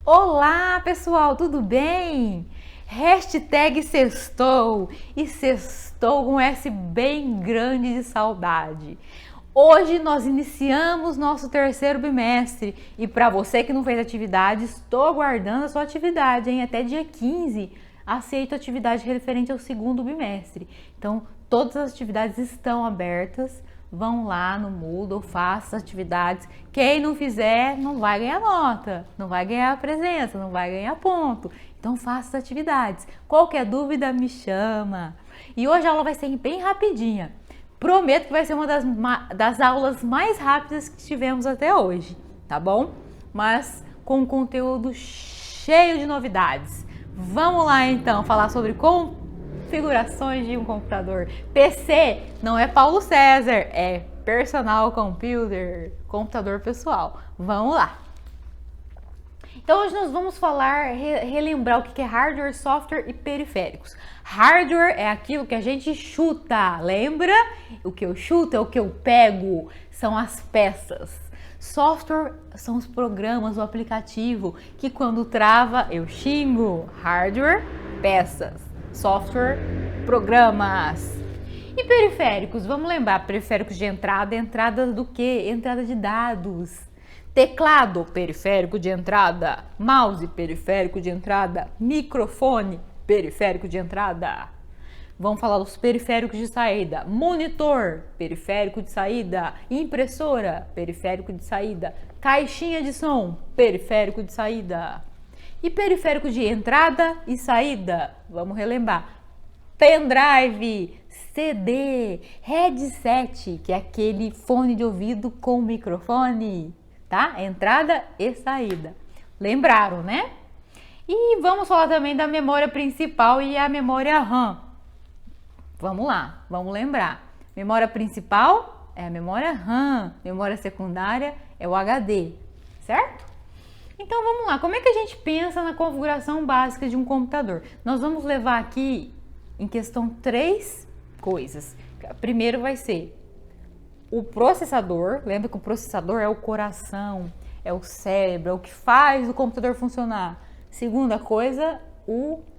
Olá, pessoal, tudo bem? Hashtag sextou e sextou com S bem grande de saudade. Hoje nós iniciamos nosso terceiro bimestre e para você que não fez atividade, estou aguardando a sua atividade, hein? Até dia 15 aceito atividade referente ao segundo bimestre. Então, todas as atividades estão abertas. Vão lá no Moodle, faça atividades. Quem não fizer não vai ganhar nota, não vai ganhar presença, não vai ganhar ponto. Então faça as atividades. Qualquer dúvida me chama. E hoje a aula vai ser bem rapidinha. Prometo que vai ser uma das aulas mais rápidas que tivemos até hoje, tá bom? Mas com conteúdo cheio de novidades. Vamos lá então falar sobre configurações de um computador. PC não é Paulo César, é Personal Computer, computador pessoal. Vamos lá. Então hoje nós vamos falar, relembrar o que é hardware, software e periféricos. Hardware é aquilo que a gente chuta, lembra? O que eu chuto é o que eu pego, são as peças. Software são os programas, o aplicativo, que quando trava eu xingo. Hardware, peças. Software, programas. E periféricos, vamos lembrar, periféricos de entrada, entrada do quê? Entrada de dados. Teclado, periférico de entrada. Mouse, periférico de entrada. Microfone, periférico de entrada. Vamos falar dos periféricos de saída. Monitor, periférico de saída. Impressora, periférico de saída. Caixinha de som, periférico de saída. E periférico de entrada e saída, vamos relembrar. Pendrive, CD, headset, que é aquele fone de ouvido com microfone, tá? Entrada e saída. Lembraram, né? E vamos falar também da memória principal e a memória RAM. Vamos lá, vamos lembrar. Memória principal é a memória RAM, memória secundária é o HD, certo? Então vamos lá, como é que a gente pensa na configuração básica de um computador? Nós vamos levar aqui em questão 3 coisas. Primeiro vai ser o processador, lembra que o processador é o coração, é o cérebro, é o que faz o computador funcionar. Segunda coisa,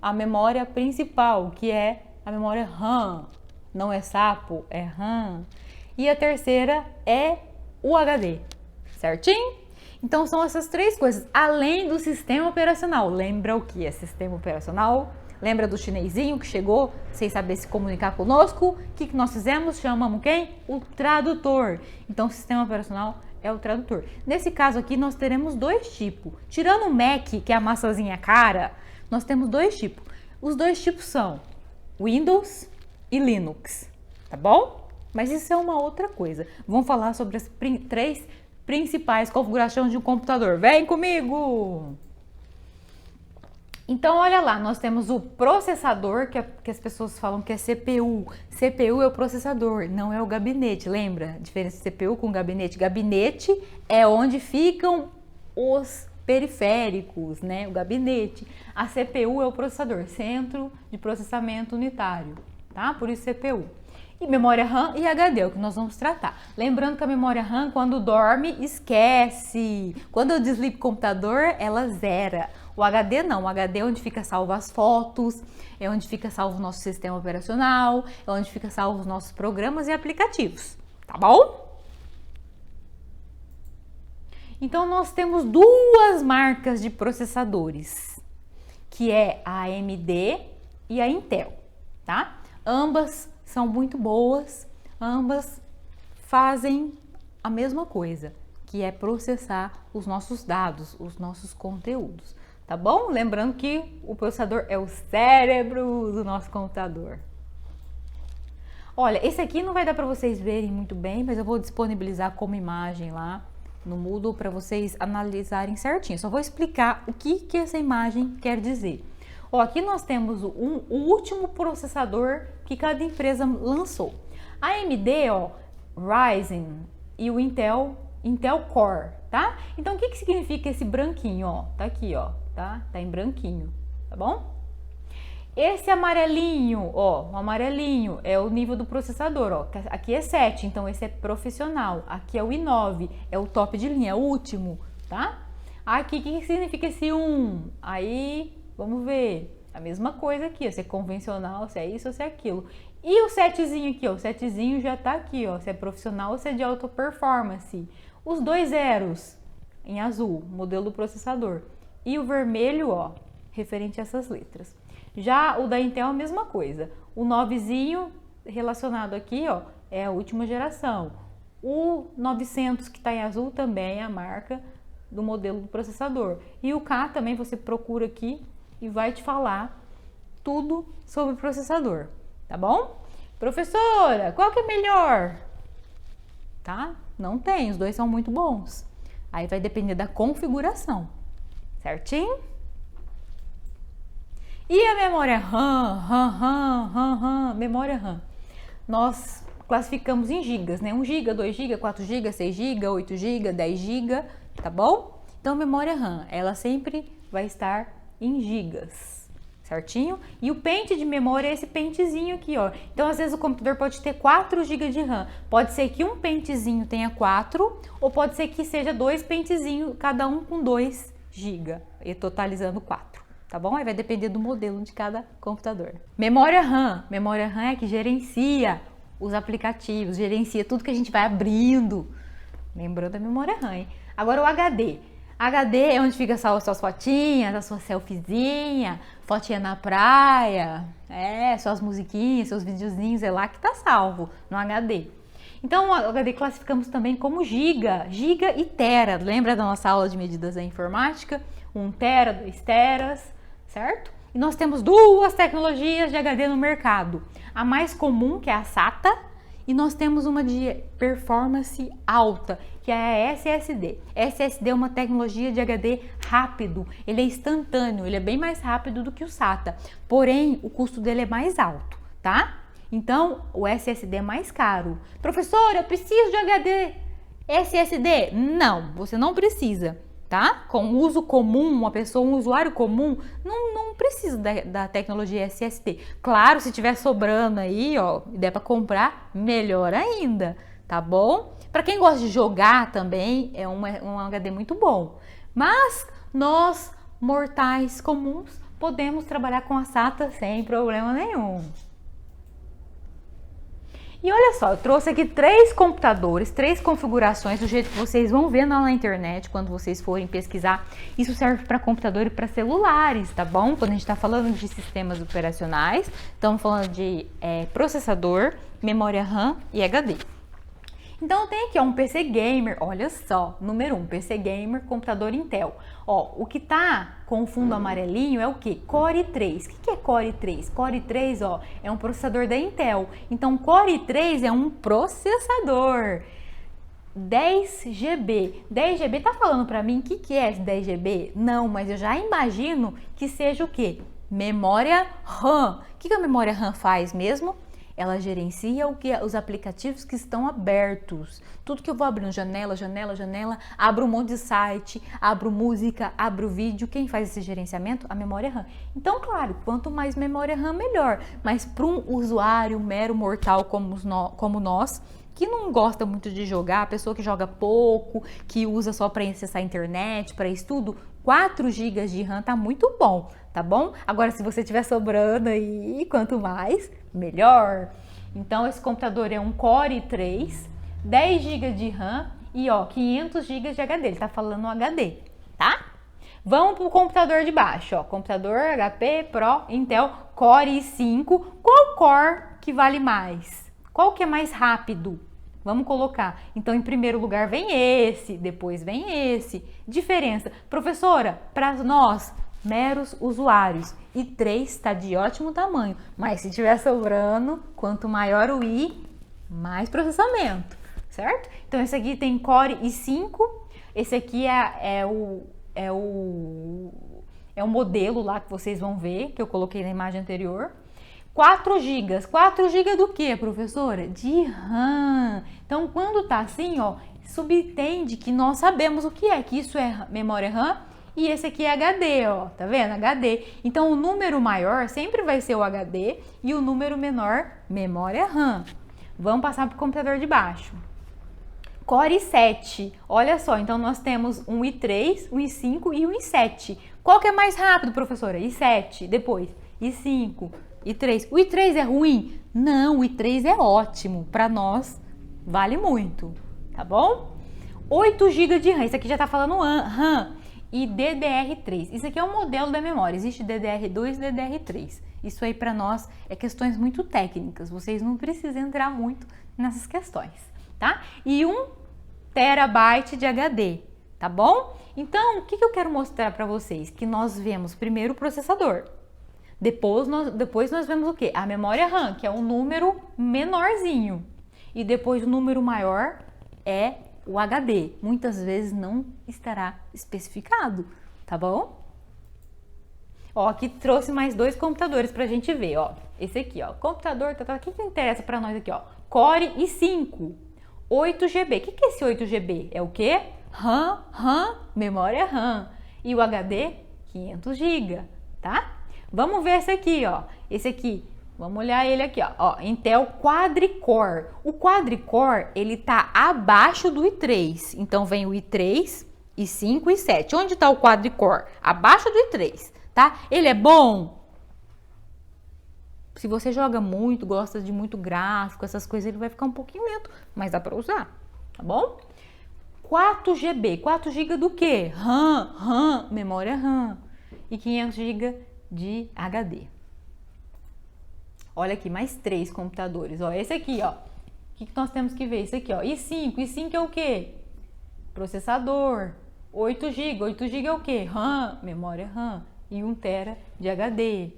a memória principal, que é a memória RAM, não é sapo, é RAM. E a terceira é o HD, certinho? Então são essas 3 coisas, além do sistema operacional. Lembra o que é sistema operacional? Lembra do chinesinho que chegou sem saber se comunicar conosco? O que nós fizemos? Chamamos quem? O tradutor. Então o sistema operacional é o tradutor. Nesse caso aqui nós teremos 2 tipos. Tirando o Mac, que é a massazinha cara, nós temos 2 tipos. Os 2 tipos são Windows e Linux, tá bom? Mas isso é uma outra coisa. Vamos falar sobre as 3 principais configurações de um computador. Vem comigo! Então, olha lá, nós temos o processador, que as pessoas falam que é CPU. CPU é o processador, não é o gabinete, lembra? A diferença de CPU com gabinete. Gabinete é onde ficam os periféricos, né? O gabinete. A CPU é o processador, Centro de Processamento Unitário, tá? Por isso CPU. E memória RAM e HD é o que nós vamos tratar. Lembrando que a memória RAM, quando dorme, esquece. Quando eu desligo o computador, ela zera. O HD não, o HD é onde fica salvo as fotos, é onde fica salvo o nosso sistema operacional, é onde fica salvo os nossos programas e aplicativos, tá bom? Então nós temos 2 marcas de processadores, que é a AMD e a Intel, tá? Ambas são muito boas, ambas fazem a mesma coisa, que é processar os nossos dados, os nossos conteúdos, tá bom? Lembrando que o processador é o cérebro do nosso computador. Olha, esse aqui não vai dar para vocês verem muito bem, mas eu vou disponibilizar como imagem lá no Moodle para vocês analisarem certinho. Só vou explicar o que essa imagem quer dizer. Ó, aqui nós temos o último processador que cada empresa lançou. A AMD, ó, Ryzen, e o Intel Core, tá? Então o que significa esse branquinho, ó? Tá aqui, ó, tá? Tá em branquinho, tá bom? Esse amarelinho, ó, o amarelinho é o nível do processador, ó. Aqui é 7, então esse é profissional. Aqui é o i9, é o top de linha, é o último, tá? Aqui, o que significa esse 1? Aí, vamos ver. A mesma coisa aqui, ó, se é convencional, se é isso ou se é aquilo. E o setzinho aqui, ó, o setzinho já tá aqui, ó, se é profissional ou se é de alta performance. Os dois zeros em azul, modelo do processador. E o vermelho, ó, referente a essas letras. Já o da Intel, a mesma coisa. O 9zinho relacionado aqui, ó, é a última geração. O 900 que tá em azul também é a marca do modelo do processador. E o K também você procura aqui e vai te falar tudo sobre o processador, tá bom? Professora, qual que é melhor? Tá? Não tem, os dois são muito bons. Aí vai depender da configuração, certinho? E a memória RAM, memória RAM. Nós classificamos em gigas, né? 1 GB, 2 GB, 4 GB, 6 GB, 8 GB, 10 GB, tá bom? Então, memória RAM, ela sempre vai estar em gigas, certinho? E o pente de memória é esse pentezinho aqui, ó. Então, às vezes o computador pode ter 4 GB de RAM. Pode ser que um pentezinho tenha 4, ou pode ser que seja 2 pentezinhos, cada um com 2 GB, e totalizando 4. Tá bom? Aí vai depender do modelo de cada computador. Memória RAM é que gerencia os aplicativos, gerencia tudo que a gente vai abrindo. Lembrando da memória RAM, hein? Agora o HD. HD é onde fica só as suas fotinhas, a sua selfiezinha, fotinha na praia, suas musiquinhas, seus videozinhos, é lá que tá salvo, no HD. Então, o HD classificamos também como giga e tera. Lembra da nossa aula de medidas da informática? 1 tera, 2 teras, certo? E nós temos 2 tecnologias de HD no mercado. A mais comum, que é a SATA, e nós temos uma de performance alta, que é a SSD. SSD é uma tecnologia de HD rápido, ele é instantâneo, ele é bem mais rápido do que o SATA, porém o custo dele é mais alto, tá? Então o SSD é mais caro. Professora, eu preciso de HD SSD? Não, você não precisa, tá? Com uso comum, um usuário comum, não precisa da tecnologia SSD. Claro, se tiver sobrando aí, ó, e der para comprar, melhor ainda, tá bom? Para quem gosta de jogar também, é um HD muito bom. Mas nós, mortais comuns, podemos trabalhar com a SATA sem problema nenhum. E olha só, eu trouxe aqui 3 computadores, 3 configurações, do jeito que vocês vão ver lá na internet quando vocês forem pesquisar. Isso serve para computador e para celulares, tá bom? Quando a gente está falando de sistemas operacionais, estamos falando de processador, memória RAM e HD. Então tem aqui ó, um PC Gamer, olha só, número 1, PC Gamer, computador Intel. Ó, o que tá com o fundo amarelinho é o que? Core i3. O que é Core i3? Core i3, ó, é um processador da Intel. Então Core i3 é um processador. 10 GB. 10 GB tá falando para mim o que é esse 10 GB? Não, mas eu já imagino que seja o que? Memória RAM. O que a memória RAM faz mesmo? Ela gerencia os aplicativos que estão abertos. Tudo que eu vou abrindo, janela, abro um monte de site, abro música, abro vídeo. Quem faz esse gerenciamento? A memória RAM. Então, claro, quanto mais memória RAM, melhor. Mas para um usuário mero mortal como nós, que não gosta muito de jogar, a pessoa que joga pouco, que usa só para acessar a internet, para estudo, 4 GB de RAM tá muito bom, tá bom? Agora, se você tiver sobrando aí, quanto mais, melhor. Então, esse computador é um Core i3, 10 GB de RAM e, ó, 500 GB de HD. Ele tá falando HD, tá? Vamos pro computador de baixo, ó. Computador HP Pro Intel Core i5. Qual Core que vale mais? Qual que é mais rápido? Vamos colocar. Então, em primeiro lugar vem esse, depois vem esse. Diferença. Professora, para nós, meros usuários, i3 está de ótimo tamanho, mas se tiver sobrando, quanto maior o i, mais processamento, certo? Então, esse aqui tem Core i5, esse aqui é o modelo lá que vocês vão ver, que eu coloquei na imagem anterior. 4 GB. 4 GB do que, professora? De RAM. Então, quando tá assim, ó, subentende que nós sabemos o que é, que isso é memória RAM e esse aqui é HD, ó, tá vendo? HD. Então, o número maior sempre vai ser o HD e o número menor, memória RAM. Vamos passar pro computador de baixo. Core i7. Olha só, então nós temos um i3, um i5 e um i7. Qual que é mais rápido, professora? i7, depois i5, i3. O i3 é ruim? Não, o i3 é ótimo. Para nós, vale muito, tá bom? 8 GB de RAM. Isso aqui já tá falando RAM. E DDR3. Isso aqui é um modelo da memória. Existe DDR2 e DDR3. Isso aí para nós é questões muito técnicas. Vocês não precisam entrar muito nessas questões, tá? E 1 terabyte de HD, tá bom? Então, o que eu quero mostrar para vocês? Que nós vemos primeiro o processador. Depois nós vemos o quê? A memória RAM, que é um número menorzinho. E depois o número maior é o HD. Muitas vezes não estará especificado, tá bom? Ó, aqui trouxe mais 2 computadores pra gente ver, ó. Esse aqui, ó, computador, o que interessa pra nós aqui, ó? Core i5, 8 GB. O que é esse 8 GB? É o quê? RAM, memória RAM. E o HD, 500 GB, tá? Vamos ver esse aqui, ó. Esse aqui, vamos olhar ele aqui, ó. Intel Quadricore. O Quadricore, ele tá abaixo do i3. Então, vem o i3, i5 e i7. Onde está o Quadricore? Abaixo do i3, tá? Ele é bom? Se você joga muito, gosta de muito gráfico, essas coisas, ele vai ficar um pouquinho lento, mas dá para usar, tá bom? 4 GB. 4 GB do quê? RAM, memória RAM. E 500 GB de HD. Olha aqui, mais 3 computadores. Ó, esse aqui, ó. O que nós temos que ver? Esse aqui, ó. i5. i5 é o quê? Processador. 8 GB. 8 GB é o quê? RAM, memória RAM. E 1 TB de HD.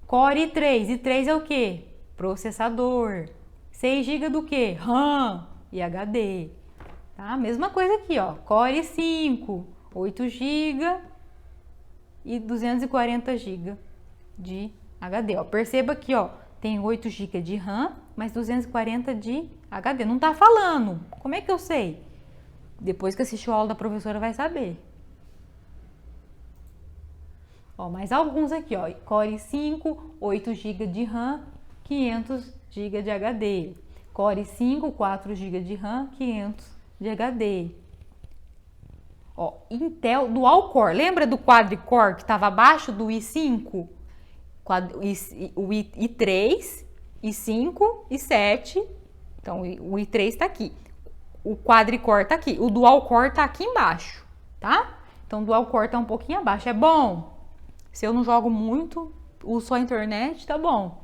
Core i3. i3 é o quê? Processador. 6 GB do quê? RAM e HD. Tá? Mesma coisa aqui, ó. Core i5. 8 GB e 240 GB de HD. Ó. Perceba que, ó, tem 8 GB de RAM, mas 240 de HD. Não tá falando. Como é que eu sei? Depois que assistiu a aula da professora vai saber. Ó, mais alguns aqui, ó. Core i5, 8 GB de RAM, 500 GB de HD. Core i5, 4 GB de RAM, 500 de HD. Ó, Intel Dual Core. Lembra do Quadricore que estava abaixo do i5? O i3, i5, i7. Então, o i3 está aqui. O Quadricore está aqui. O Dual Core está aqui embaixo, tá? Então, o Dual Core está um pouquinho abaixo. É bom? Se eu não jogo muito, uso só a internet, tá bom.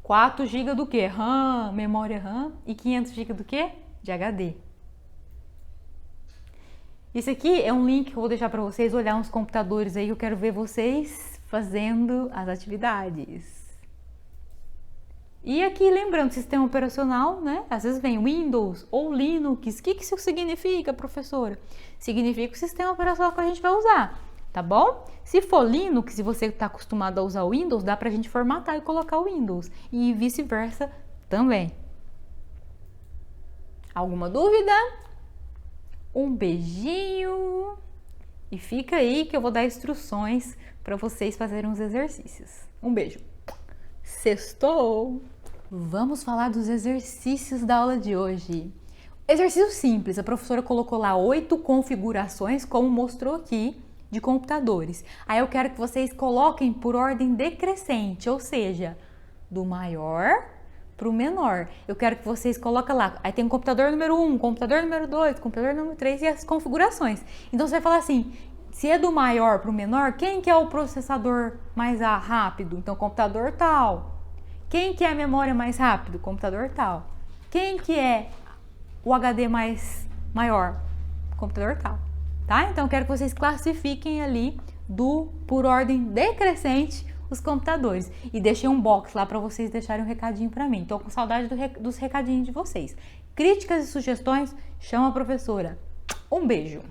4 GB do quê? RAM, memória RAM. E 500 GB do quê? De HD. Isso aqui é um link que eu vou deixar para vocês olhar uns computadores aí. Eu quero ver vocês fazendo as atividades. E aqui, lembrando, sistema operacional, né? Às vezes vem Windows ou Linux. O que isso significa, professora? Significa o sistema operacional que a gente vai usar, tá bom? Se for Linux, se você está acostumado a usar o Windows, dá pra gente formatar e colocar o Windows. E vice-versa também. Alguma dúvida? Um beijinho. E fica aí que eu vou dar instruções para vocês fazerem os exercícios. Um beijo. Sextou! Vamos falar dos exercícios da aula de hoje. Exercício simples. A professora colocou lá 8 configurações, como mostrou aqui, de computadores. Aí eu quero que vocês coloquem por ordem decrescente, ou seja, do maior para o menor. Eu quero que vocês coloquem lá. Aí tem o computador número 1, computador número 2, computador número 3 e as configurações. Então você vai falar assim, se é do maior para o menor, quem que é o processador mais rápido? Então computador tal. Quem que é a memória mais rápido? Computador tal. Quem que é o HD maior? Computador tal. Tá? Então eu quero que vocês classifiquem ali por ordem decrescente os computadores. E deixei um box lá para vocês deixarem um recadinho para mim. Tô com saudade dos recadinhos de vocês. Críticas e sugestões, chama a professora. Um beijo!